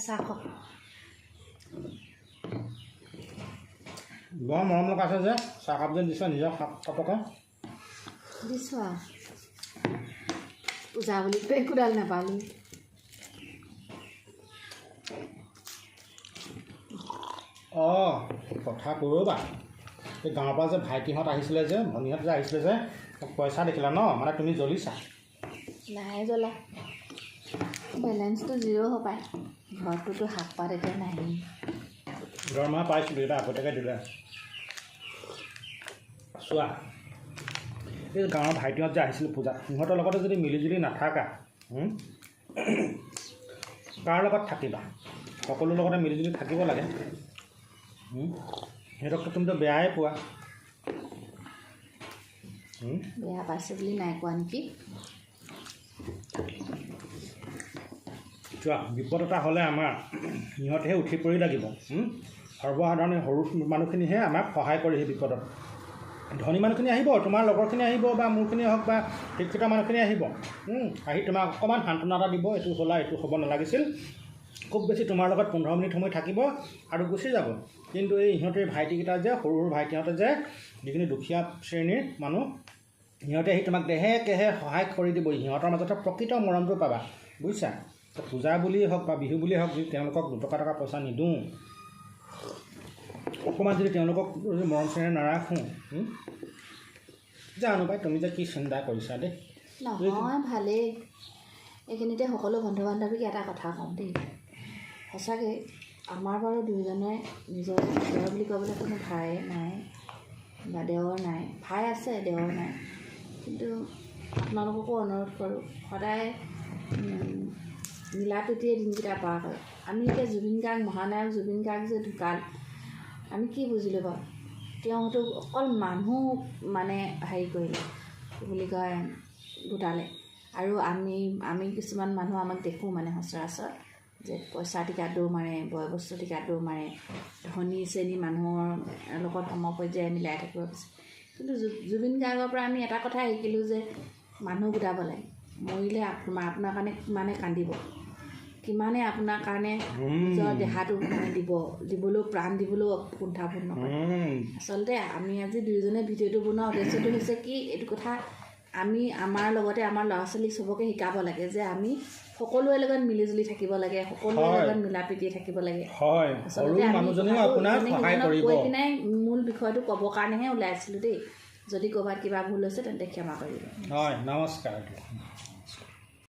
চাহ খাওক। বৰ মৰম লগাইছে যে চাহকাপ যেন দিছে নিজৰ কাপকে দিছোঁ আৰু পূজা বুলি একোডাল নাপালোঁ। অঁ কথা কৰবা এই গাঁৱৰ পৰা যে ভাইটিহঁত আহিছিলে যে ভনীহঁত যে আহিছিলে যে পইচা দেখিলা ন মানে তুমি জ্বলিছা। নাই জ্বলা বেলেঞ্চটো জিৰ' হ'ব পায় ঘৰটোতো শাক পাত এতিয়া নাহেই। দৰমহা পাইছিলোঁ এতিয়া আগতীয়াকৈ দিলে। চোৱা এই গাঁৱৰ ভাইটিহঁত যে আহিছিল পূজাত সিহঁতৰ লগতে যদি মিলিজুলি নাথাকা কাৰ লগত থাকিবা? সকলো লগতে মিলিজুলি থাকিব লাগে। সিহঁতকতো তুমিতো বেয়াই পোৱা। বেয়া পাইছে বুলি নাই কোৱা নেকি? চোৱা বিপদ এটা হ'লে আমাৰ সিহঁতেহে উঠি পৰি লাগিব। সৰ্বসাধাৰণে সৰু মানুহখিনিহে আমাক সহায় কৰে সেই বিপদত। ধনী মানুহখিনি আহিব, তোমাৰ লগৰখিনি আহিব বা মোৰখিনি হওক বা শিক্ষিত মানুহখিনি আহিব, আহি তোমাক অকণমান সান্তনা এটা দিব, এইটো হ'লা এইটো হ'ব নালাগিছিল, খুব বেছি তোমাৰ লগত 15 মিনিট সময় থাকিব আৰু গুচি যাব। কিন্তু এই ইহঁতে ভাইটিকেইটা যে সৰু সৰু ভাইটিহঁতে যে যিখিনি দুখীয়া শ্ৰেণীৰ মানুহ সিহঁতে আহি তোমাক দেহে কেহে সহায় কৰি দিব। সিহঁতৰ মাজতে প্ৰকৃত মৰমটো পাবা বুজিছা। পূজা বুলিয়েই হওক বা বিহু বুলিয়েই হওক যদি তেওঁলোকক 2 টকা পইচা নিদিওঁ, অকণমান যদি তেওঁলোকক মৰম চেনেহ নাৰাখোঁ, জানো পাই তুমি যে কি চিন্তা কৰিছা দেই। নহয় ভালেই। এইখিনিতে সকলো বন্ধু বান্ধৱীক এটা কথা কওঁ দেই, সঁচাকৈ আমাৰ বাৰু দুয়োজনে নিজৰ বুলি ক'বলৈ কোনো ভাই নাই বা দেৱৰ নাই। ভাই আছে দেৱৰ নাই, কিন্তু আপোনালোককো অনুৰোধ কৰোঁ সদায় মিলা প্ৰীতিৰে দিনকেইটা পাৰ কৰে। আমি এতিয়া জুবিন গাৰ্গ মহানায়ক জুবিন গাৰ্গ যে ঢুকাল, আমি কি বুজিলোঁ বাৰু? তেওঁতো অকল মানুহ মানে হেৰি কৰিলে কি বুলি কয় গোটালে। আৰু আমি কিছুমান মানুহ আমাক দেখোঁ মানে সচৰাচৰ যে পইচা টিকাত দৌৰ মাৰে, বয়বস্তু টিকাত দৌৰ মাৰে, ধনী শ্ৰেণী মানুহৰ লগত সমপৰ্যায় মিলাই থাকিব বিচাৰে। কিন্তু জুবিন গাৰ্গৰ পৰা আমি এটা কথাই শিকিলোঁ যে মানুহ গোটাব লাগে। মৰিলে আপোনাৰ কাৰণে কিমানে কান্দিব, কিমানে আপোনাৰ কাৰণে নিজৰ দেহাটো মানে দিবলৈও প্ৰাণ দিবলৈও কুণ্ঠাবোধ নকৰে। আচলতে আমি আজি দুয়োজনে ভিডিঅ'টো বনোৱা উদ্দেশ্যটো হৈছে কি, এইটো কথা আমি আমাৰ লগতে আমাৰ ল'ৰা ছোৱালীক চবকে শিকাব লাগে যে আমি সকলোৰে লগত মিলিজুলি থাকিব লাগে, সকলোৰে লগত মিলা প্ৰীতি থাকিব লাগে। আচলতে আমি কৈ কিনে মূল বিষয়টো ক'বৰ কাৰণেহে ওলাইছিলোঁ দেই। যদি ক'ৰবাত কিবা ভুল হৈছে তেন্তে ক্ষমা কৰিব। নমস্কাৰ।